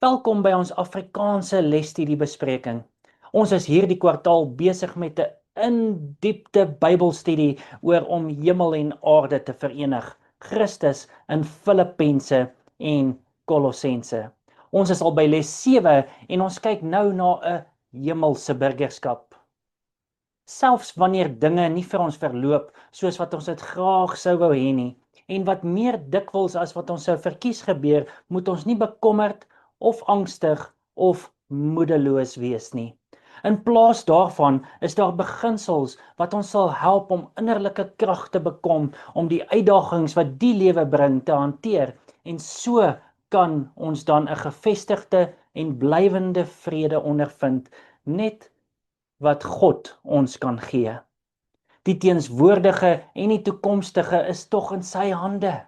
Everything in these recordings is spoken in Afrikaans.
Welkom by ons Afrikaanse lesstudiebespreking. Ons is hierdie kwartaal besig met 'n in-diepte Bybelstudie oor om hemel en aarde te verenig, Christus in Filippense en Kolossense. Ons is al by les 7 en ons kyk nou na 'n hemelse burgerskap. Selfs wanneer dinge nie vir ons verloop soos wat ons dit graag sou wou hê nie, en wat meer dikwels as wat ons sou verkies gebeur, moet ons nie bekommerd of angstig of moedeloos wees nie. In plaas daarvan is daar beginsels wat ons sal help om innerlike krag te bekom om die uitdagings wat die lewe bring te hanteer, en so kan ons dan 'n gevestigde en blywende vrede ondervind, net wat God ons kan gee. Die teenswoordige en die toekomstige is tog in sy hande,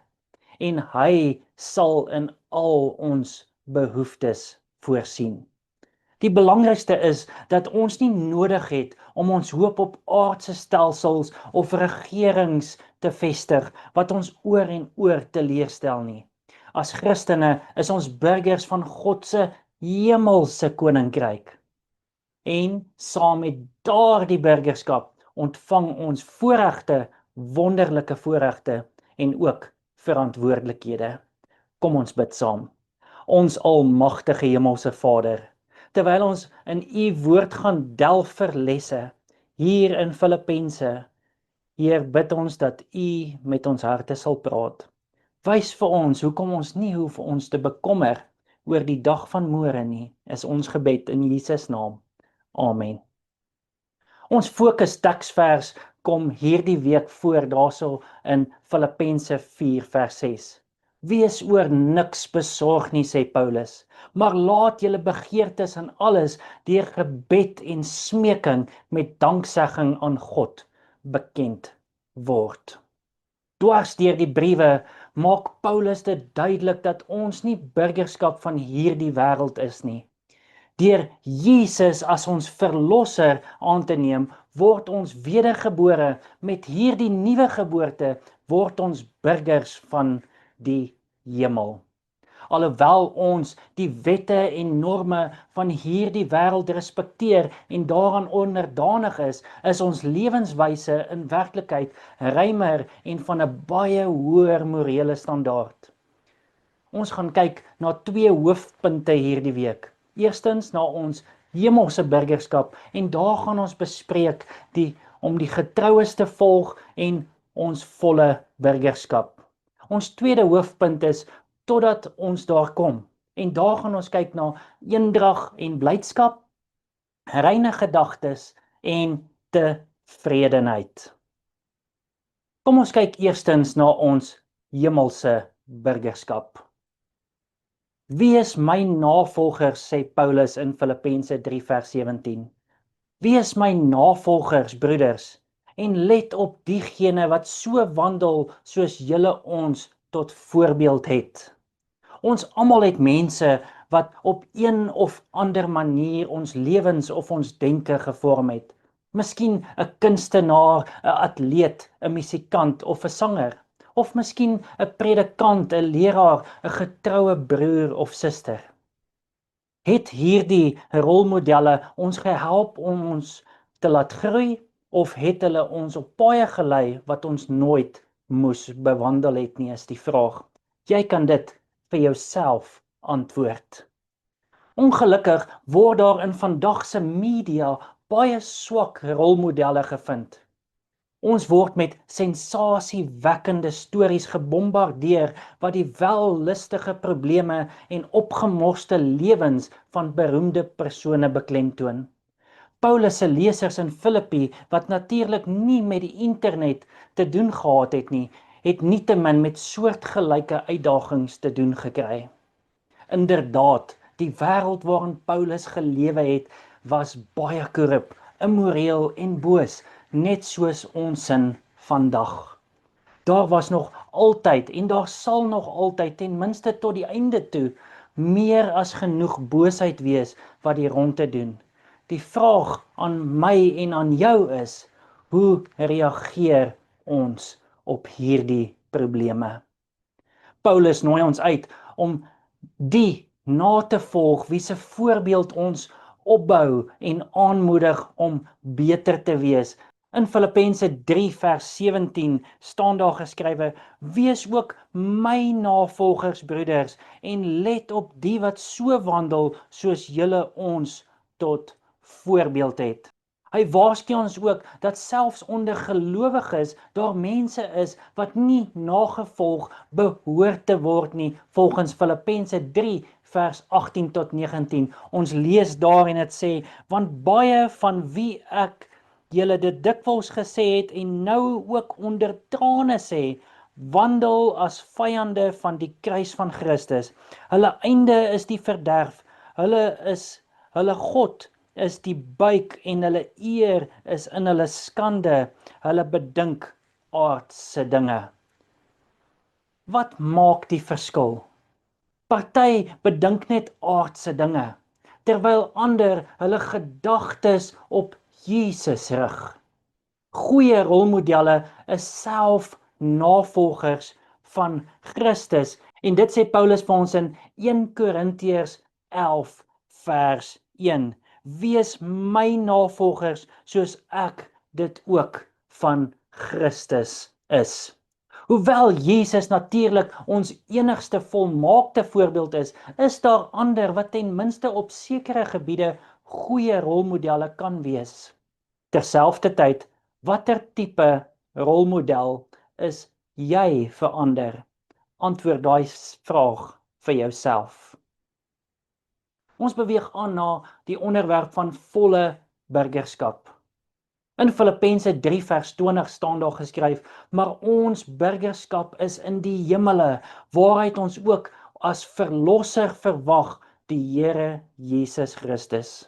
en hy sal in al ons behoeftes voorsien. Die belangrikste is dat ons nie nodig het om ons hoop op aardse stelsels of regerings te vestig wat ons oor en oor teleurstel nie. As Christene is ons burgers van God se hemelse koninkryk. En saam met daardie burgerskap ontvang ons voorregte, wonderlike voorregte en ook verantwoordelikhede. Kom ons bid saam. Ons almagtige hemelse Vader, terwyl ons in U woord gaan delf vir lesse hier in Filippense, Heer, bid ons dat U met ons harte sal praat. Wys vir ons hoekom ons nie hoef ons te bekommer oor die dag van môre nie, is ons gebed in Jesus naam. Amen. Ons fokus teksvers kom hierdie week voor daarso in Filippense 4 vers 6. Wees oor niks besorg nie, sê Paulus, maar laat julle begeertes in alles deur gebed en smeking met danksegging aan God bekend word. Dwars deur die briewe maak Paulus dit duidelik dat ons nie burgerskap van hierdie wêreld is nie. Deur Jesus as ons verlosser aan te neem, word ons wedergebore. Met hierdie nuwe geboorte word ons burgers van die hemel. Alhoewel ons die wette en norme van hierdie wêreld respekteer en daaraan onderdanig is ons lewenswyse in werklikheid ruimer en van 'n baie hoër morele standaard. Ons gaan kyk na 2 hoofpunte hierdie week. Eerstens na ons hemelse burgerskap, en daar gaan ons bespreek om die getroues te volg en ons volle burgerskap. Ons tweede hoofpunt is totdat ons daar kom, en daar gaan ons kyk na eendrag en blydskap, reine gedagtes en tevredenheid. Kom ons kyk eerstens na ons hemelse burgerskap. Wees my navolgers, sê Paulus in Filippense 3 vers 17. Wees my navolgers, broeders, en let op diegene wat so wandel soos julle ons tot voorbeeld het. Ons almal het mense wat op een of ander manier ons lewens of ons denke gevorm het. Miskien 'n kunstenaar, 'n atleet, 'n musikant of 'n sanger. Of miskien 'n predikant, 'n leraar, 'n getroue broer of suster. Het hierdie rolmodelle ons gehelp om ons te laat groei, of het hulle ons op paaie gelei wat ons nooit moes bewandel het nie, is die vraag. Jy kan dit vir jouself antwoord. Ongelukkig word daar in vandag se media baie swak rolmodelle gevind. Ons word met sensasiewekkende stories gebombardeer wat die wellustige probleme en opgemorste lewens van beroemde persone beklemtoon. Paulus se lesers in Filippi, wat natuurlik nie met die internet te doen gehad het nie, het nietemin met soortgelyke uitdagings te doen gekry. Inderdaad, die wêreld waarin Paulus gelewe het, was baie korrup, immoreel en boos, net soos ons sin vandag. Daar was nog altyd, en daar sal nog altyd, ten minste tot die einde toe, meer as genoeg boosheid wees wat die ronde doen. Die vraag aan my en aan jou is, hoe reageer ons op hierdie probleme? Paulus nooi ons uit om die na te volg, wie se voorbeeld ons opbou en aanmoedig om beter te wees. In Filippense 3 vers 17 staan daar geskrywe: Wees ook my navolgers, broeders, en let op die wat so wandel soos julle ons tot voorbeeld het. Hy waarsku ons ook dat selfs onder gelowiges daar mense is wat nie nagevolg behoort te word nie, volgens Filippense 3 vers 18 tot 19. Ons lees daar en dit sê: Want baie van wie ek julle dit dikwels gesê het en nou ook onder trane sê, wandel as vyande van die kruis van Christus. Hulle einde is die verderf. Hulle God is die buik en hulle eer is in hulle skande. Hulle bedink aardse dinge. Wat maak die verskil? Party bedink net aardse dinge, terwyl ander hulle gedagtes op Jesus rig. Goeie rolmodelle is self navolgers van Christus, en dit sê Paulus vir ons in 1 Korintiërs 11 vers 1. Wees my navolgers soos ek dit ook van Christus is. Hoewel Jesus natuurlik ons enigste volmaakte voorbeeld is daar ander wat ten minste op sekere gebiede goeie rolmodelle kan wees. Terselfdertyd, watter tipe rolmodel is jy vir ander? Antwoord daai vraag vir jouself. Ons beweeg aan na die onderwerp van volle burgerskap. In Filippense 3 vers 20 staan daar geskryf: Maar ons burgerskap is in die hemele, waaruit ons ook as verlosser verwag, die Here Jesus Christus.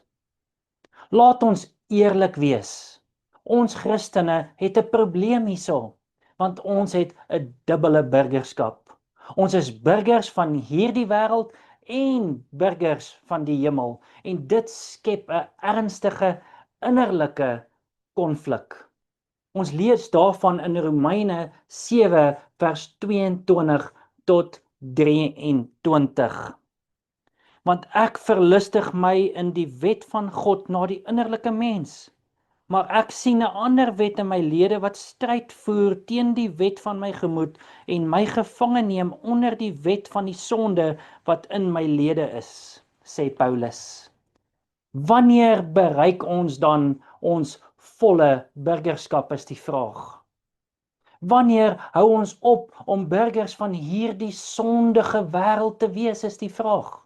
Laat ons eerlik wees. Ons Christene het 'n probleem hierso, want ons het 'n dubbele burgerskap. Ons is burgers van hierdie wêreld en burgers van die hemel, en dit skep 'n ernstige innerlike konflik. Ons lees daarvan in Romeine 7 vers 22 tot 23. Want ek verlustig my in die wet van God na die innerlike mens, maar ek sien 'n ander wet in my lede wat stryd voer teen die wet van my gemoed en my gevange neem onder die wet van die sonde wat in my lede is, sê Paulus. Wanneer bereik ons dan ons volle burgerskap, is die vraag. Wanneer hou ons op om burgers van hierdie sondige wêreld te wees, is die vraag.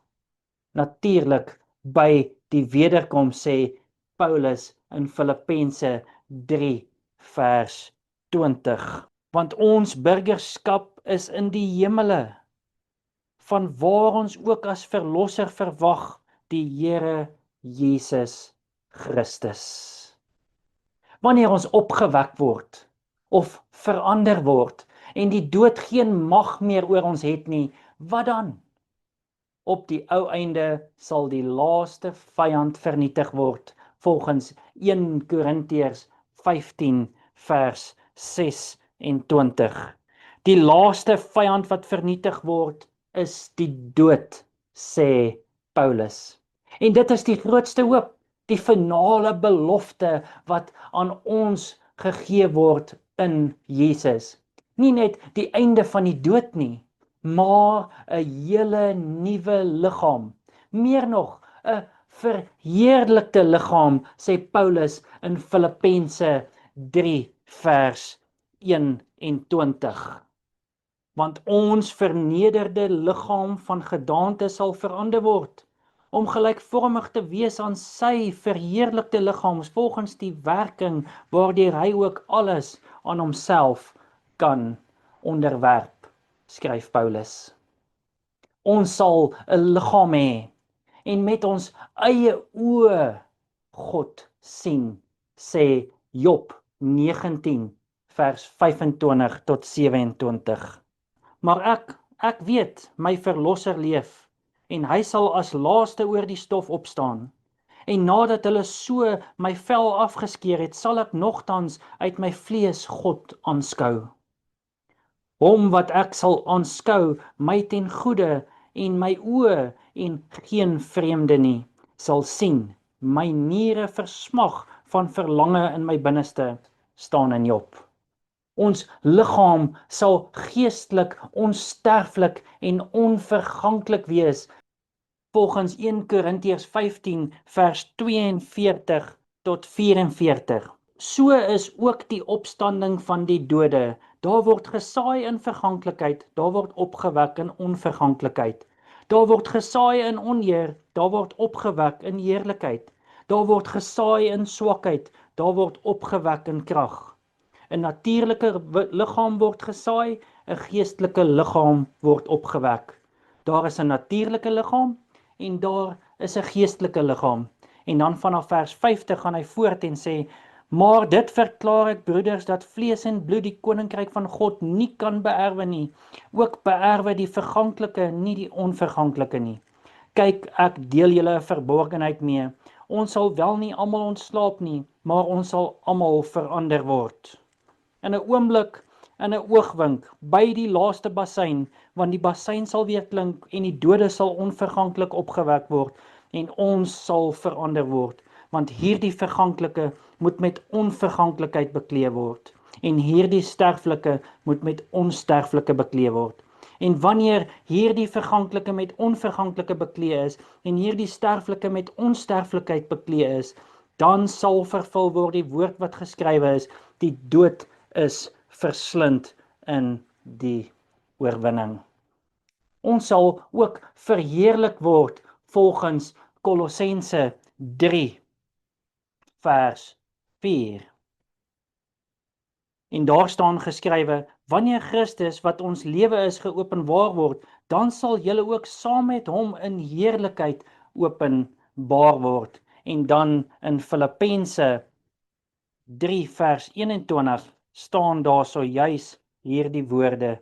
Natuurlik by die wederkom, sê Paulus in Filippense 3 vers 20. Want ons burgerskap is in die hemele, van waar ons ook as verlosser verwag, die Here Jesus Christus. Wanneer ons opgewek word of verander word en die dood geen mag meer oor ons het nie, wat dan? Op die ou einde sal die laaste vyand vernietig word, volgens 1 Korintiërs 15 vers 26. Die laaste vyand wat vernietig word is die dood, sê Paulus. En dit is die grootste hoop, die finale belofte wat aan ons gegee word in Jesus. Nie net die einde van die dood nie, maar 'n hele nuwe liggaam. Meer nog, 'n verheerlikte liggaam, sê Paulus in Filippense 3 vers 21. Want ons vernederde liggaam van gedaante sal verander word, om gelykvormig te wees aan sy verheerlikte liggaam, volgens die werking waardeur hy ook alles aan homself kan onderwerp, skryf Paulus. Ons sal 'n liggaam hê en met ons eie oë God sien, sê Job 19 vers 25 tot 27. Maar ek weet my verlosser leef, en hy sal as laaste oor die stof opstaan. En nadat hulle so my vel afgeskeer het, sal ek nogtans uit my vlees God aanskou. Hom wat ek sal aanskou, my ten goeie, en my oë en geen vreemde nie, sal sien, my niere versmag van verlange in my binneste, staan in Job. Ons liggaam sal geestelik, onsterflik en onverganklik wees, volgens 1 Korintiërs 15 vers 42 tot 44. So is ook die opstanding van die dode. Daar word gesaai in verganklikheid, daar word opgewek in onverganklikheid. Daar word gesaai in onheer, daar word opgewek in heerlikheid. Daar word gesaai in swakheid, daar word opgewek in krag. 'n natuurlike liggaam word gesaai, 'n geestelike liggaam word opgewek. Daar is 'n natuurlike liggaam en daar is 'n geestelike liggaam. En dan vanaf vers 50 gaan hy voort en sê, maar dit verklaar ek, broeders, dat vlees en bloed die koninkryk van God nie kan beerwe nie, ook beerwe die verganklike, nie die onverganklike nie. Kyk, ek deel julle 'n verborgenheid mee. Ons sal wel nie almal ontslaap nie, maar ons sal almal verander word. In 'n oomblik, in 'n oogwink, by die laaste bassein, want die bassein sal weer klink en die dode sal onverganklik opgewek word en ons sal verander word, want hierdie verganklike moet met onverganklikheid bekleed word en hierdie sterflike moet met onsterflike bekleed word. En wanneer hierdie verganklike met onverganklike bekleed is en hierdie sterflike met onsterflikheid bekleed is, dan sal vervul word die woord wat geskrywe is, die dood is verslind in die oorwinning. Ons sal ook verheerlik word volgens Kolossense 3 vers 4. En daar staan geskrywe, wanneer Christus wat ons lewe is geopenbaar word, dan sal julle ook saam met hom in heerlikheid openbaar word. En dan in Filippense 3 vers 21 staan daar so juis hierdie woorde,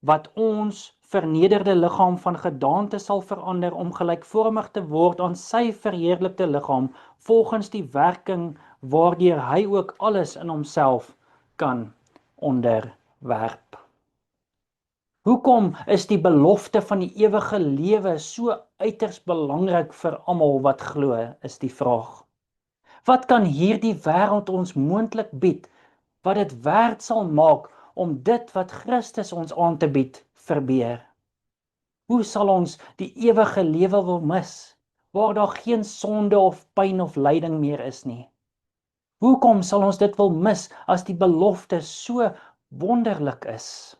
wat ons vernederde liggaam van gedaante sal verander om gelykvormig te word aan sy verheerlikte liggaam, volgens die werking waardeur hy ook alles in homself kan onderwerp. Hoekom is die belofte van die ewige lewe so uiters belangrik vir almal wat glo, is die vraag. Wat kan hierdie wêreld ons moontlik bied, wat dit werd sal maak om dit wat Christus ons aan te bied, verbeur? Hoe sal ons die ewige lewe wil mis, waar daar geen sonde of pyn of lyding meer is nie? Hoekom sal ons dit wil mis as die belofte so wonderlik is?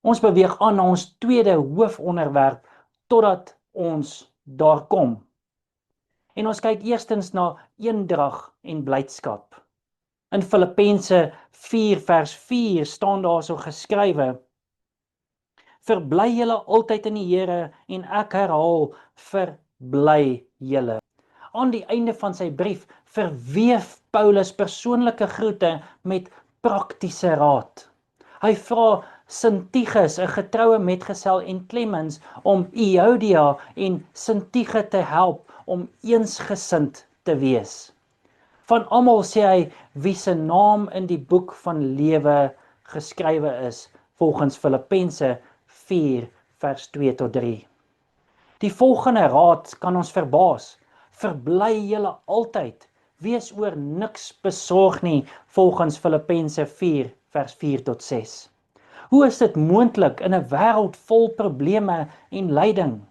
Ons beweeg aan na ons tweede hoofonderwerp totdat ons daar kom. En ons kyk eerstens na eendrag en blydskap. In Filippense 4 vers 4 staan daar so geskrywe, verbly julle altyd in die Here en ek herhaal, verbly julle. Aan die einde van sy brief verweef Paulus persoonlike groete met praktiese raad. Hy vra Sintichus, 'n getroue metgesel, en Clemens om Euodia en Sintige te help om eensgesind te wees. Van almal sê hy wie se naam in die boek van lewe geskrywe is, volgens Filippense 4 vers 2 tot 3. Die volgende raad kan ons verbaas. Verbly julle altyd, wees oor niks besorg nie, volgens Filippense 4 vers 4 tot 6. Hoe is dit moontlik in 'n wêreld vol probleme en lyding?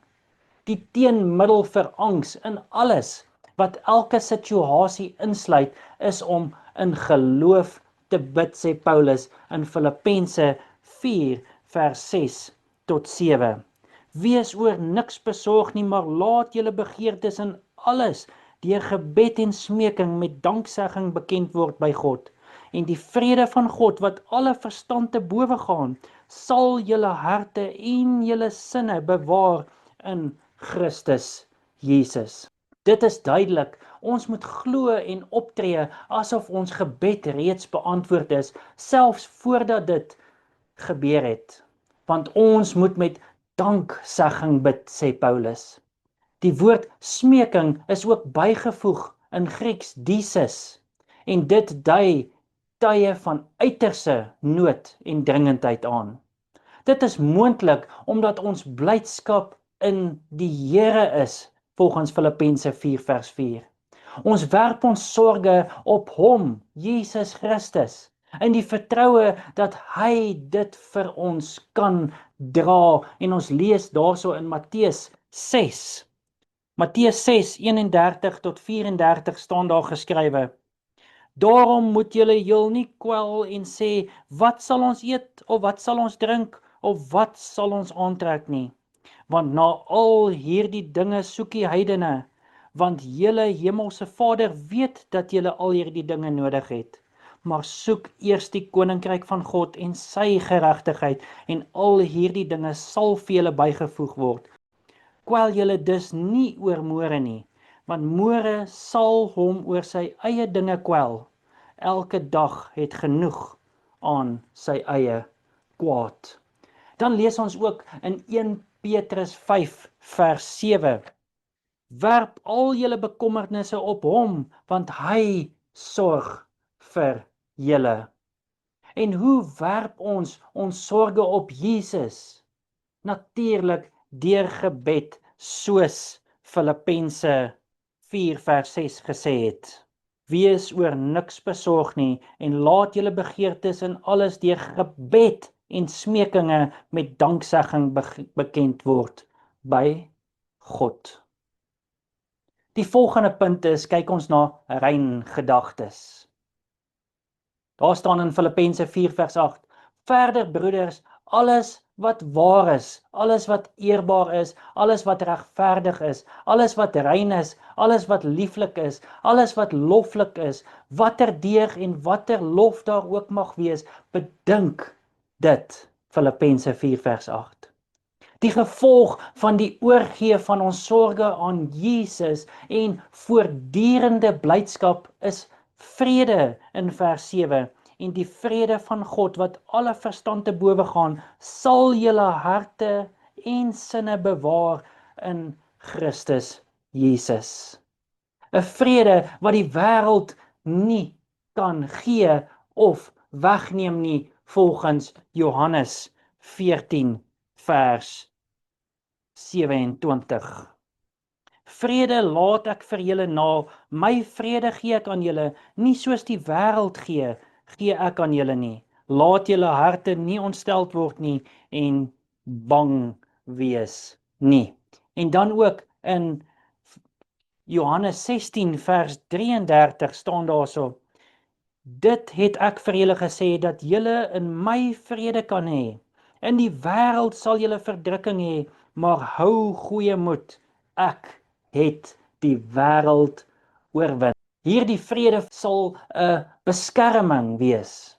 Die teenmiddel vir angs in alles wat elke situasie insluit, is om in geloof te bid, sê Paulus in Filippense 4 vers 6 tot 7. Wees oor niks besorg nie, maar laat julle begeertes in alles deur gebed en smeking met danksegging bekend word by God. En die vrede van God wat alle verstand te bowe gaan, sal julle harte en julle sinne bewaar in Christus Jesus. Dit is duidelik, ons moet glo en optree asof ons gebed reeds beantwoord is, selfs voordat dit gebeur het. Want ons moet met danksegging bid, sê Paulus. Die woord smeking is ook bygevoeg in Grieks disis, en dit dui tye van uiterse nood en dringendheid aan. Dit is moontlik omdat ons blydskap in die Here is, volgens Filippense 4 vers 4. Ons werp ons sorge op hom, Jesus Christus, in die vertroue dat hy dit vir ons kan dra. En ons lees daarso in Matteus 6. Matteus 6, 31 tot 34 staan daar geskrywe: Daarom moet julle heel nie kwel en sê, wat sal ons eet, of wat sal ons drink, of wat sal ons aantrek nie? Want na al hierdie dinge soek die heidene, want julle hemelse Vader weet dat julle al hierdie dinge nodig het. Maar soek eers die koninkryk van God en sy geregtigheid, en al hierdie dinge sal vir julle bygevoeg word. Kwel julle dus nie oor môre nie, want môre sal hom oor sy eie dinge kwel. Elke dag het genoeg aan sy eie kwaad. Dan lees ons ook in 1 Petrus 5 vers 7. Werp al julle bekommernisse op hom, want hy sorg vir julle. En hoe werp ons sorge op Jesus? Natuurlik deur gebed, soos Filippense 4 vers 6 gesê het. Wees oor niks besorg nie, en laat julle begeertes in alles deur gebed en smekinge met danksegging bekend word by God. Die volgende punt is, kyk ons na rein gedagtes. Daar staan in Filippense 4 vers 8, verder broeders, alles wat waar is, alles wat eerbaar is, alles wat regverdig is, alles wat rein is, alles wat lieflik is, alles wat loflik is, watter deeg en watter lof daar ook mag wees, bedink dit, Filippense 4 vers 8. Die gevolg van die oorgee van ons sorge aan Jesus en voortdurende blydskap is vrede in vers 7. En die vrede van God wat alle verstand te bowe gaan, sal julle harte en sinne bewaar in Christus Jesus. 'n Vrede wat die wêreld nie kan gee of wegneem nie, volgens Johannes 14 vers 27. Vrede laat ek vir julle na, my vrede gee ek aan julle, nie soos die wêreld gee ek aan julle nie. Laat julle harte nie ontsteld word nie en bang wees nie. En dan ook in Johannes 16 vers 33 staan daarso: Dit het ek vir julle gesê, dat julle in my vrede kan hê. In die wêreld sal julle verdrukking hê, maar hou goeie moed, ek het die wêreld oorwin. Hierdie vrede sal 'n beskerming wees,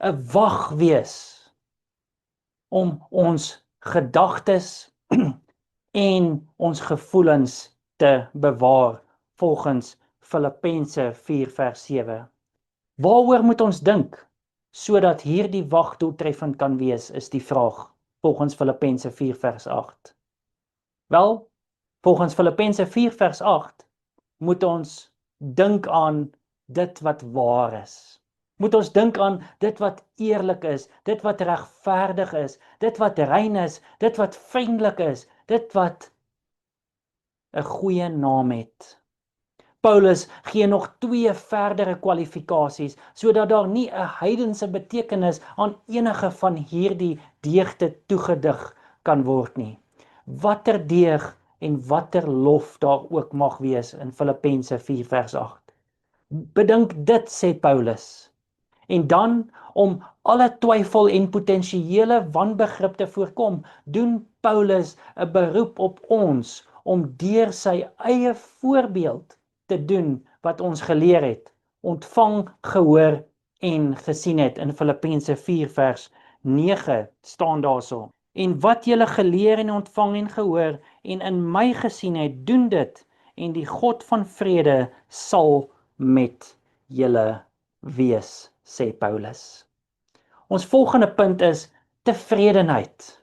'n wag wees, om ons gedagtes en ons gevoelens te bewaar, volgens Filippense 4 vers 7. Waaroor moet ons dink, sodat hierdie wag doeltreffend kan wees, is die vraag, volgens Filippense 4 vers 8. Wel, volgens Filippense 4 vers 8, moet ons dink aan dit wat waar is. Moet ons dink aan dit wat eerlik is, dit wat regverdig is, dit wat rein is, dit wat vriendelik is, dit wat 'n goeie naam het. Paulus gee nog 2 verdere kwalifikasies, sodat daar nie 'n heidense betekenis aan enige van hierdie deegte toegedig kan word nie. Watter deeg en watter lof daar ook mag wees in Filippense 4 vers 8. Bedink dit, sê Paulus. En dan, om alle twyfel en potensiële wanbegrip te voorkom, doen Paulus 'n beroep op ons om deur sy eie voorbeeld te doen wat ons geleer het, ontvang, gehoor en gesien het. In Filippense 4 vers 9 staan daarso: En wat julle geleer en ontvang en gehoor en in my gesien het, doen dit, en die God van vrede sal met julle wees, sê Paulus. Ons volgende punt is tevredenheid.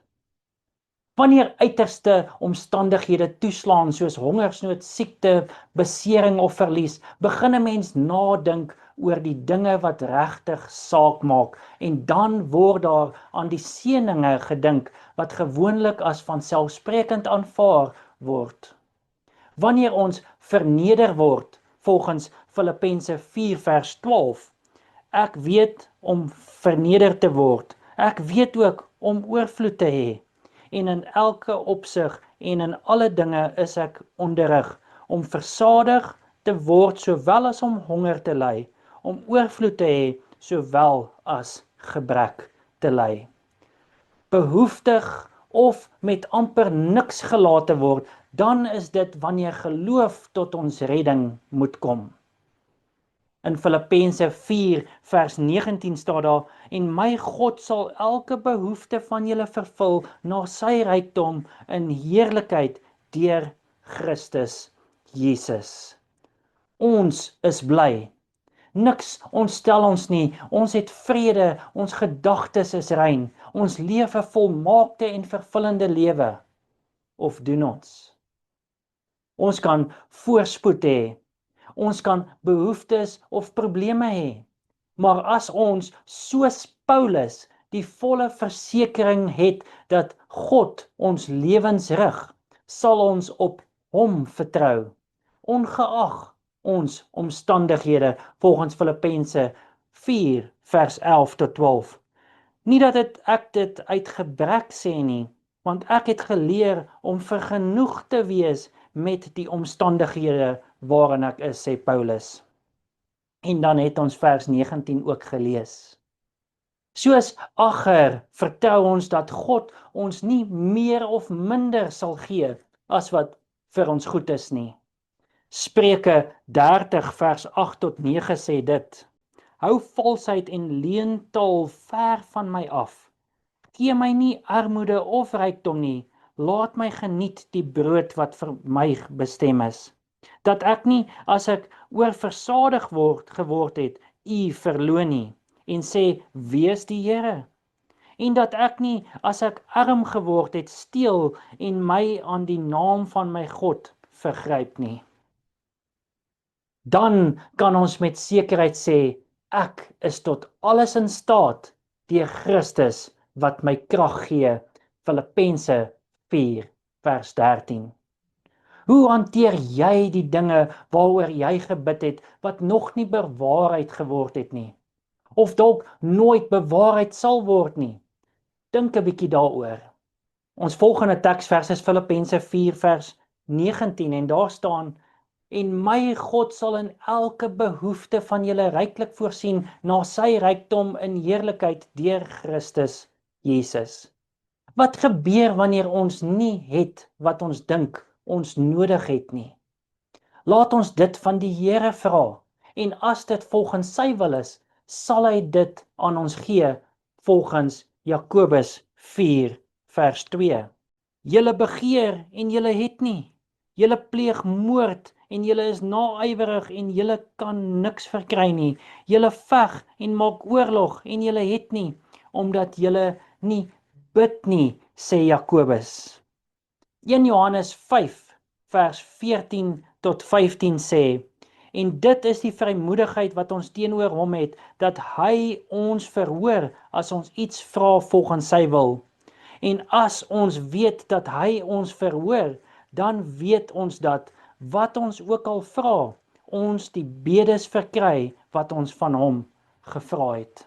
Wanneer uiterste omstandighede toeslaan, soos hongersnood, siekte, besering of verlies, begin 'n mens nadink oor die dinge wat regtig saak maak en dan word daar aan die seëninge gedink wat gewoonlik as vanselfsprekend aanvaar word. Wanneer ons verneder word, volgens Filippense 4 vers 12, ek weet om verneder te word, ek weet ook om oorvloed te hê, en in elke opsig en in alle dinge is ek onderrig, om versadig te word sowel as om honger te ly, om oorvloed te hê sowel as gebrek te ly. Behoeftig of met amper niks gelate word, dan is dit wanneer geloof tot ons redding moet kom. In Filippense 4 vers 19 staat daar, en my God sal elke behoefte van julle vervul na sy rykdom in heerlikheid deur Christus Jesus. Ons is bly. Niks ontstel ons nie, ons het vrede, ons gedagtes is rein, ons leef 'n volmaakte en vervullende lewe. Of doen ons? Ons kan voorspoed hê, ons kan behoeftes of probleme hê, maar as ons soos Paulus die volle versekering het dat God ons lewens rig, sal ons op hom vertrou, ongeag ons omstandighede, volgens Filippense 4 vers 11 tot 12. Nie dat ek dit uit gebrek sê nie, want ek het geleer om vergenoeg te wees met die omstandighede waarin ek is, sê Paulus. En dan het ons vers 19 ook gelees. Soos Agar vertel ons dat God ons nie meer of minder sal gee as wat vir ons goed is nie. Spreuke 30 vers 8 tot 9 sê dit: Hou valsheid en leentaal ver van my af. Gee my nie armoede of rykdom nie, laat my geniet die brood wat vir my bestem is. Dat ek nie, as ek oorversadig geword het, u verloon nie, en sê, wees die Here. En dat ek nie, as ek arm geword het, steel en my aan die naam van my God vergryp nie. Dan kan ons met sekerheid sê, ek is tot alles in staat deur Christus wat my krag gee. Filippense 4 vers 13. Hoe hanteer jy die dinge waaroor jy gebid het wat nog nie bewaarheid geword het nie? Of dalk nooit bewaarheid sal word nie? Dink 'n bietjie daaroor. Ons volgende teksvers is Filippense 4 vers 19 en daar staan: En my God sal in elke behoefte van julle ryklik voorsien na sy rykdom in heerlikheid deur Christus Jesus. Wat gebeur wanneer ons nie het wat ons dink ons nodig het nie? Laat ons dit van die Here vra, en as dit volgens sy wil is, sal hy dit aan ons gee, volgens Jakobus 4 vers 2. Julle begeer en julle het nie. Julle pleeg moord en julle is naaiwerig en julle kan niks verkry nie. Julle veg en maak oorlog en julle het nie, omdat julle nie bid nie, sê Jakobus. 1 Johannes 5 vers 14 tot 15 sê: En dit is die vrymoedigheid wat ons teenoor hom het, dat hy ons verhoor as ons iets vra volgens sy wil. En as ons weet dat hy ons verhoor, dan weet ons dat, wat ons ook al vra, ons die bedes verkry wat ons van hom gevra het.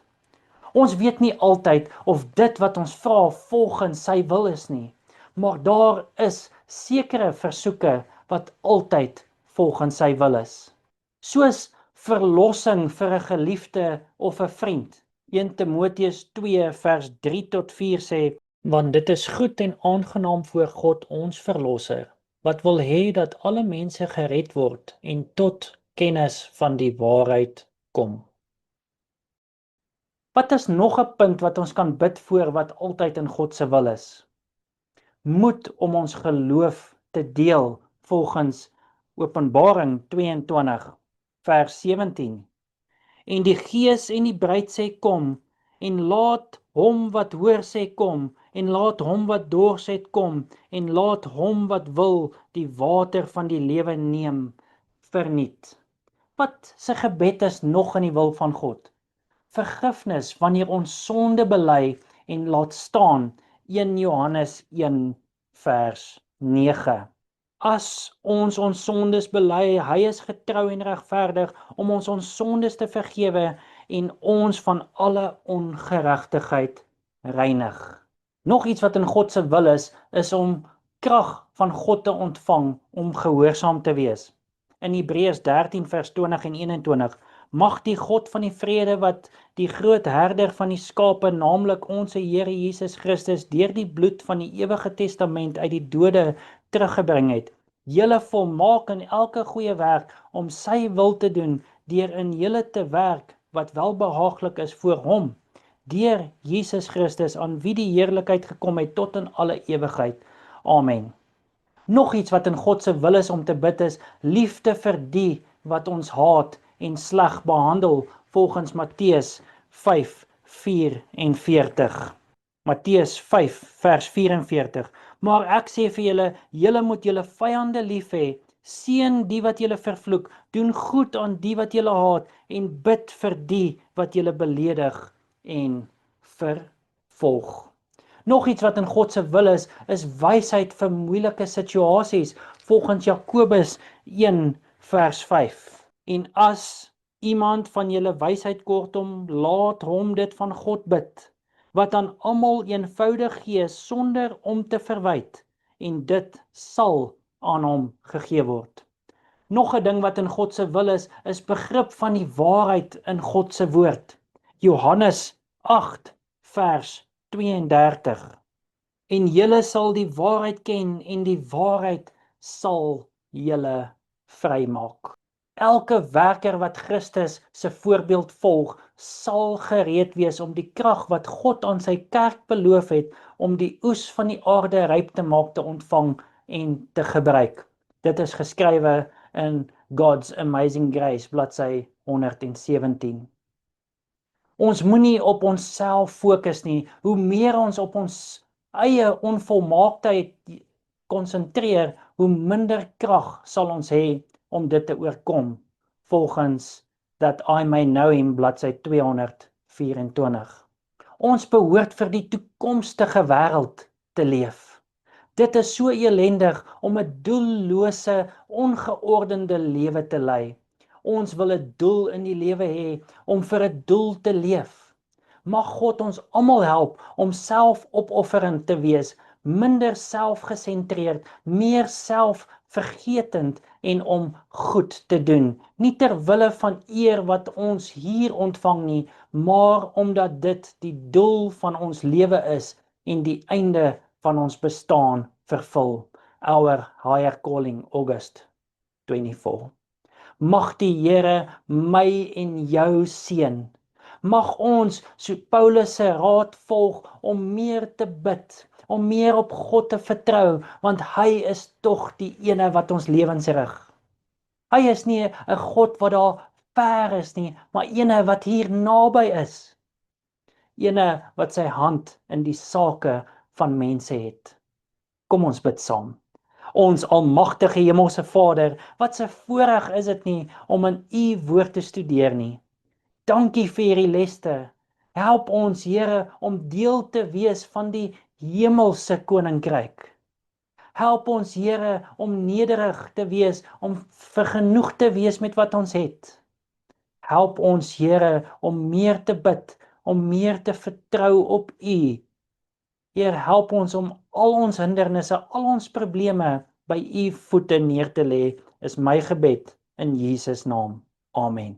Ons weet nie altyd of dit wat ons vra volgens sy wil is nie, maar daar is sekere versoeke wat altyd volgens sy wil is. Soos verlossing vir 'n geliefde of 'n vriend. 1 Timoteus 2 vers 3 tot 4 sê: Want dit is goed en aangenaam voor God ons verlosser, wat wil hê dat alle mense gered word en tot kennis van die waarheid kom. Wat is nog 'n punt wat ons kan bid voor wat altyd in God se wil is? Moed om ons geloof te deel volgens Openbaring 22 vers 17. En die Gees en die bruid sê kom, en laat hom wat hoor sê kom, en laat hom wat dors het kom, en laat hom wat wil die water van die lewe neem verniet. Wat se gebed is nog in die wil van God? Vergifnis wanneer ons sonde bely en laat staan 1 Johannes 1 vers 9. As ons sondes bely, hy is getrou en regverdig om ons sondes te vergewe en ons van alle ongeregtigheid reinig. Nog iets wat in God se wil is om krag van God te ontvang om gehoorsaam te wees. In Hebreërs 13 vers 20 en 21, mag die God van die vrede wat die groot herder van die skape, naamlik ons Here Jesus Christus, deur die bloed van die ewige testament uit die dode teruggebring het, julle volmaak in elke goeie werk om sy wil te doen, deur in julle te werk wat welbehaaglik is voor hom, deur Jesus Christus, aan wie die heerlikheid gekom het tot in alle ewigheid. Amen. Nog iets wat in God se wil is om te bid is liefde vir die wat ons haat en sleg behandel, volgens Matteus 5:44. Matteus 5 vers 44. Maar ek sê vir julle, julle moet julle vyande lief hê, seën die wat julle vervloek, doen goed aan die wat julle haat en bid vir die wat julle beledig en vervolg. Nog iets wat in God se wil is wysheid vir moeilike situasies, volgens Jakobus 1 vers 5. En as iemand van julle wysheid kortom, laat hom dit van God bid, wat aan almal eenvoudig gee sonder om te verwyd, en dit sal aan hom gegee word. Nog 'n ding wat in God se wil is begrip van die waarheid in God se woord. Johannes 8 vers 32. En julle sal die waarheid ken en die waarheid sal julle vrymaak. Elke werker wat Christus se voorbeeld volg, sal gereed wees om die krag wat God aan sy kerk beloof het, om die oes van die aarde ryp te maak, te ontvang en te gebruik. Dit is geskrywe in God's Amazing Grace, bladsy 117. Ons moenie op onsself fokus nie. Hoe meer ons op ons eie onvolmaaktheid konsentreer, hoe minder krag sal ons hê om dit te oorkom, volgens That I May Know Him, bladsy 224. Ons behoort vir die toekomstige wêreld te leef. Dit is so elendig om 'n doellose, ongeordende lewe te lei. Ons wil 'n doel in die lewe hê, om vir 'n doel te leef. Mag God ons almal help om selfopofferend te wees, minder selfgesentreerd, meer selfvergetend en om goed te doen. Nie ter wille van eer wat ons hier ontvang nie, maar omdat dit die doel van ons lewe is en die einde van ons bestaan vervul. Our Higher Calling, August 24. Mag die Here my en jou seën. Mag ons, so Paulus se raad volg, om meer te bid, om meer op God te vertrou, want hy is tog die ene wat ons lewens rig. Hy is nie 'n God wat daar ver is nie, maar ene wat hier naby is. Ene wat sy hand in die sake van mense het. Kom ons bid saam. Ons almagtige hemelse Vader, wat 'n voorreg is dit nie om in U woord te studeer nie. Dankie vir hierdie leste. Help ons, Here, om deel te wees van die hemelse koninkryk. Help ons, Here, om nederig te wees, om vergenoeg te wees met wat ons het. Help ons, Here, om meer te bid, om meer te vertrou op U. Heer, help ons om al ons hindernisse, al ons probleme by U voete neer te lê, is my gebed in Jesus naam. Amen.